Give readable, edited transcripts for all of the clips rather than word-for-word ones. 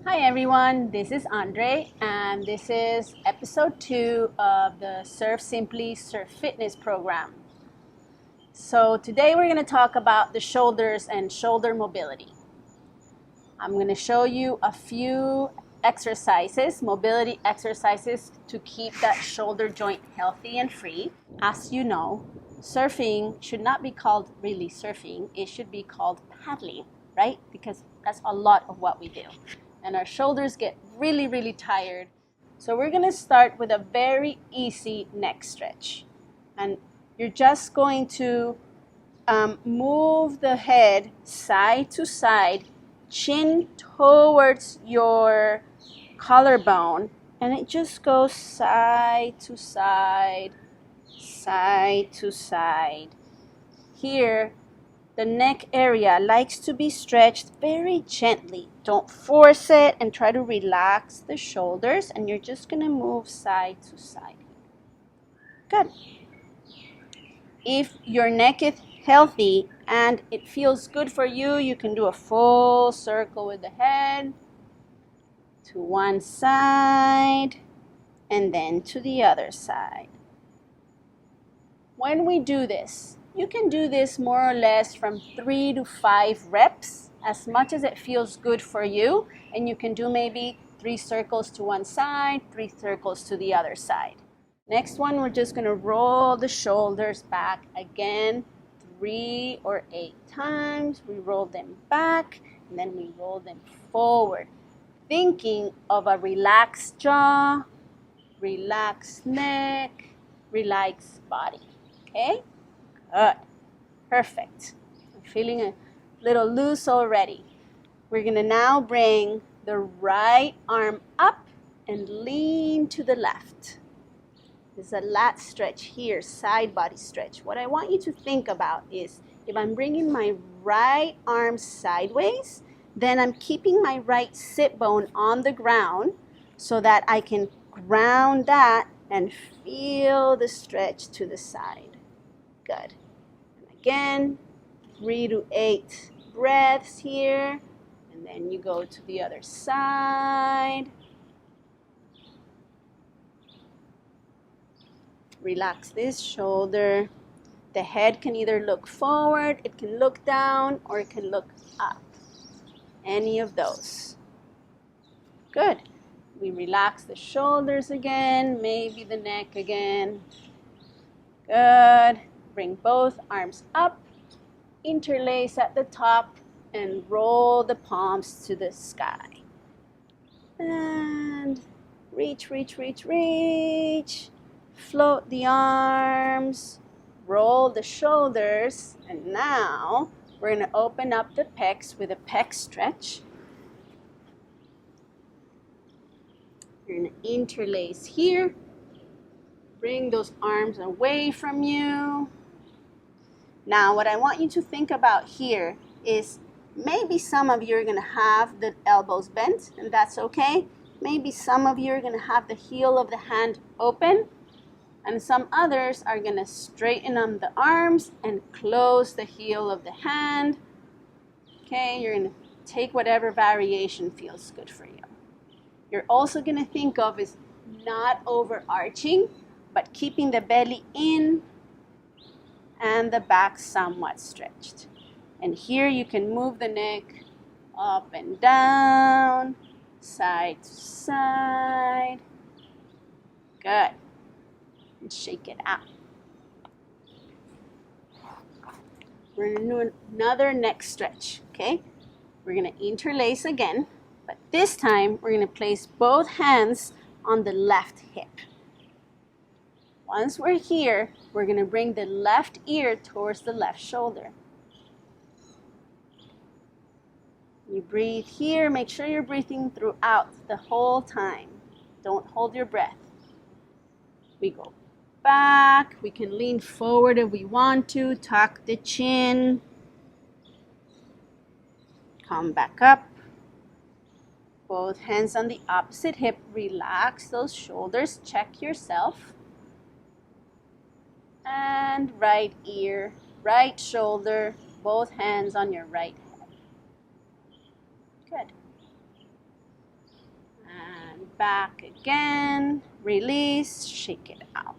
Hi everyone, this is Andre and this is episode 2 of the Surf Simply Surf Fitness program. So today we're going to talk about the shoulders and shoulder mobility. I'm going to show you a few exercises, mobility exercises to keep that shoulder joint healthy and free. As you know, surfing should not be called really surfing, it should be called paddling, right? Because that's a lot of what we do. And our shoulders get really tired. So we're going to start with a very easy neck stretch. And you're just going to move the head side to side, chin towards your collarbone, and it just goes side to side, side to side. Here, the neck area likes to be stretched very gently. Don't force it and try to relax the shoulders, and you're just going to move side to side. Good. If your neck is healthy and it feels good for you, you can do a full circle with the head to one side and then to the other side. When we do this, you can do this more or less from 3 to 5 reps, as much as it feels good for you, and you can do maybe 3 circles to one side, 3 circles to the other side. Next one, we're just going to roll the shoulders back again 3 or 8 times. We roll them back and then we roll them forward, thinking of a relaxed jaw, relaxed neck, relaxed body. Okay? Good. Perfect. I'm feeling a little loose already. We're going to now bring the right arm up and lean to the left. There's a lat stretch here, side body stretch. What I want you to think about is if I'm bringing my right arm sideways, then I'm keeping my right sit bone on the ground so that I can ground that and feel the stretch to the side. Good. And again, 3 to 8 breaths here. And then you go to the other side. Relax this shoulder. The head can either look forward, it can look down, or it can look up. Any of those. Good. We relax the shoulders again, maybe the neck again. Good. Bring both arms up, interlace at the top, and roll the palms to the sky. And reach, reach, reach, reach. Float the arms, roll the shoulders, and now we're going to open up the pecs with a pec stretch. You're going to interlace here. Bring those arms away from you. Now, what I want you to think about here is maybe some of you are going to have the elbows bent, and that's okay. Maybe some of you are going to have the heel of the hand open, and some others are going to straighten on the arms and close the heel of the hand. Okay, you're going to take whatever variation feels good for you. You're also going to think of is not overarching, but keeping the belly in and the back somewhat stretched. And here you can move the neck up and down, side to side. Good. And shake it out. We're going to do another neck stretch, okay? We're going to interlace again, but this time we're going to place both hands on the left hip. Once we're here, we're going to bring the left ear towards the left shoulder. You breathe here. Make sure you're breathing throughout the whole time. Don't hold your breath. We go back. We can lean forward if we want to. Tuck the chin. Come back up. Both hands on the opposite hip. Relax those shoulders. Check yourself. And right ear, right shoulder, both hands on your right head. Good. back again, release, shake it out.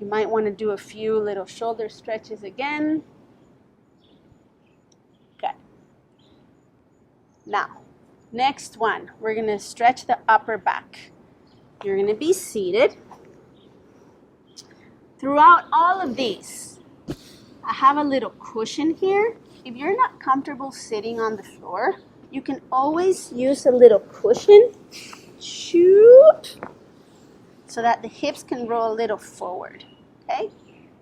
You might want to do a few little shoulder stretches again. Good. Now, next one, we're going to stretch the upper back. You're going to be seated. Throughout all of these, I have a little cushion here. If you're not comfortable sitting on the floor, you can always use a little cushion, shoot, so that the hips can roll a little forward, okay?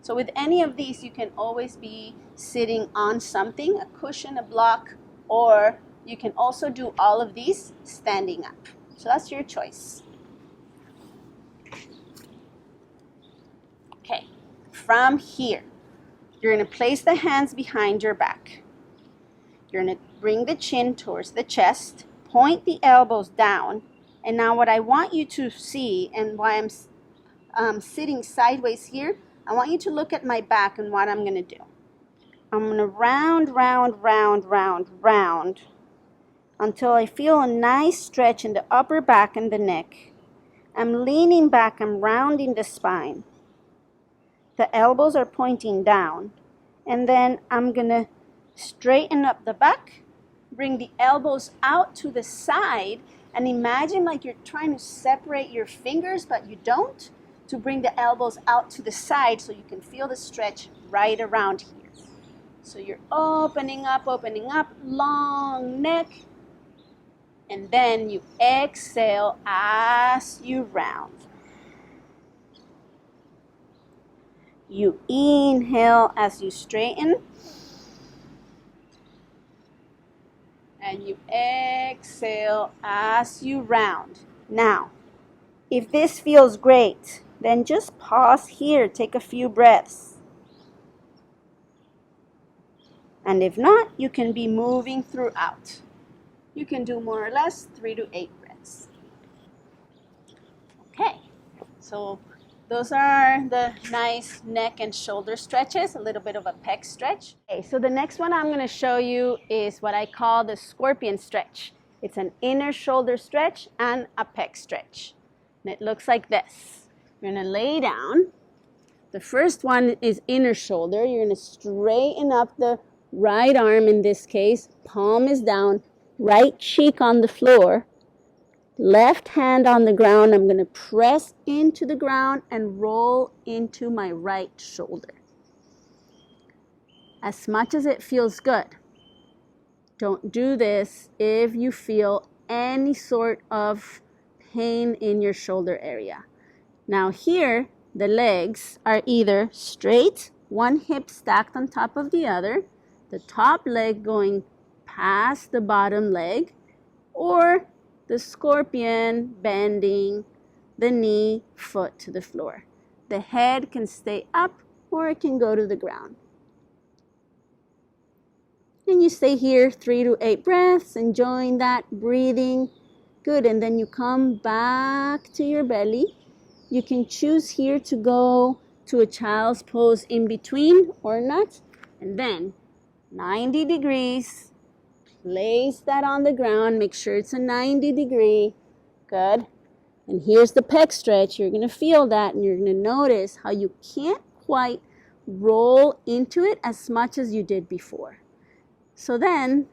So with any of these, you can always be sitting on something, a cushion, a block, or you can also do all of these standing up. So that's your choice. Okay, from here, you're going to place the hands behind your back. You're going to bring the chin towards the chest, point the elbows down, and now what I want you to see, and why I'm sitting sideways here, I want you to look at my back and what I'm going to do. I'm going to round, round, round, round, round until I feel a nice stretch in the upper back and the neck. I'm leaning back, I'm rounding the spine. The elbows are pointing down, and then I'm going to straighten up the back, bring the elbows out to the side, and imagine like you're trying to separate your fingers, but you don't, to bring the elbows out to the side so you can feel the stretch right around here. So you're opening up, long neck, and then you exhale as you round. You inhale as you straighten, and you exhale as you round. Now, if this feels great, then just pause here, take a few breaths. And if not, you can be moving throughout. You can do more or less 3 to 8 breaths. Okay, so those are the nice neck and shoulder stretches, a little bit of a pec stretch. Okay, so the next one I'm going to show you is what I call the scorpion stretch. It's an inner shoulder stretch and a pec stretch. And it looks like this. You're going to lay down. The first one is inner shoulder. You're going to straighten up the right arm in this case. Palm is down, right cheek on the floor. Left hand on the ground, I'm going to press into the ground and roll into my right shoulder. As much as it feels good, don't do this if you feel any sort of pain in your shoulder area. Now here, the legs are either straight, one hip stacked on top of the other, the top leg going past the bottom leg, or the scorpion bending the knee, foot to the floor. The head can stay up or it can go to the ground. And you stay here 3 to 8 breaths, enjoying that breathing. Good, and then you come back to your belly. You can choose here to go to a child's pose in between or not. And then 90 degrees. Place that on the ground. Make sure it's a 90 degree. Good. And here's the pec stretch. You're going to feel that, and you're going to notice how you can't quite roll into it as much as you did before. So then,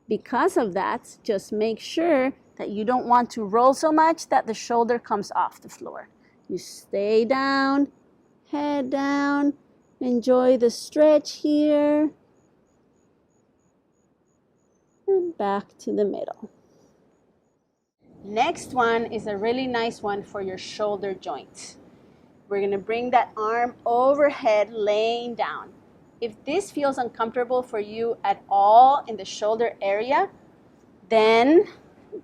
because of that, just make sure that you don't want to roll so much that the shoulder comes off the floor. You stay down, head down. Enjoy the stretch here. And back to the middle. Next one is a really nice one for your shoulder joint. We're going to bring that arm overhead, laying down. If this feels uncomfortable for you at all in the shoulder area, then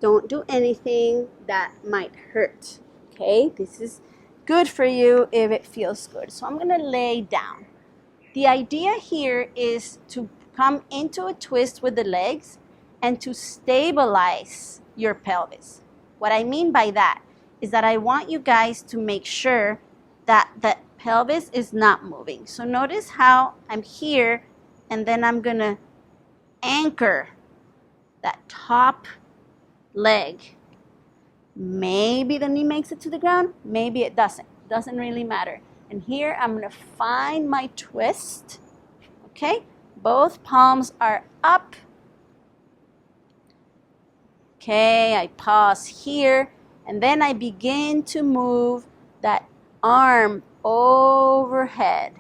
don't do anything that might hurt. Okay, this is good for you if it feels good. So I'm going to lay down. The idea here is to come into a twist with the legs and to stabilize your pelvis. What I mean by that is that I want you guys to make sure that the pelvis is not moving. So notice how I'm here, and then I'm going to anchor that top leg. Maybe the knee makes it to the ground, maybe it doesn't. Doesn't really matter. And here I'm going to find my twist. Okay? Both palms are up. Okay, I pause here, and then I begin to move that arm overhead.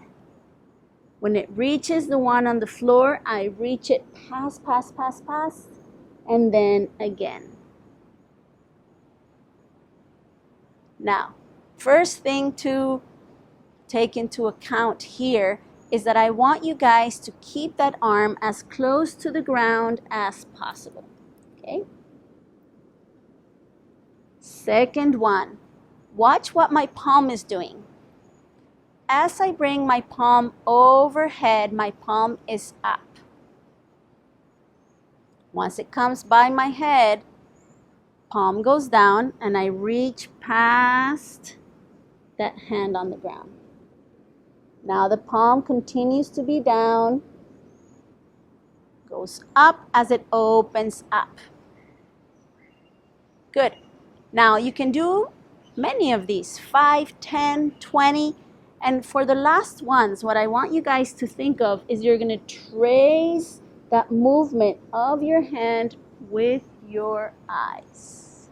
When it reaches the one on the floor, I reach it past, and then again. Now, first thing to take into account here is that I want you guys to keep that arm as close to the ground as possible. Okay? Second one, watch what my palm is doing. As I bring my palm overhead, my palm is up. Once it comes by my head, palm goes down and I reach past that hand on the ground. Now the palm continues to be down, goes up as it opens up. Good. Now you can do many of these, 5, 10, 20. And for the last ones, what I want you guys to think of is you're going to trace that movement of your hand with your eyes.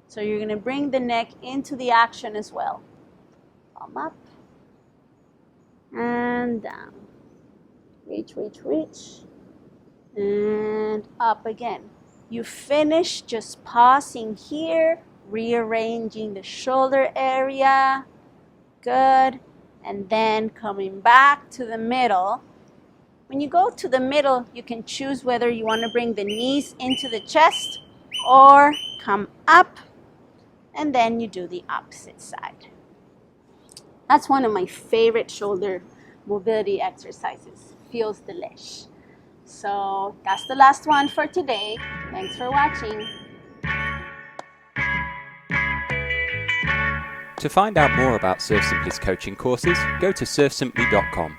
So you're going to bring the neck into the action as well. Palm up and down. Reach, and up again. You finish just pausing here, rearranging the shoulder area. Good. And then coming back to the middle. When you go to the middle, you can choose whether you want to bring the knees into the chest or come up, and then you do the opposite side. That's one of my favorite shoulder mobility exercises. Feels delish. So that's the last one for today. Thanks for watching. To find out more about Surf Simply's coaching courses, go to surfsimply.com.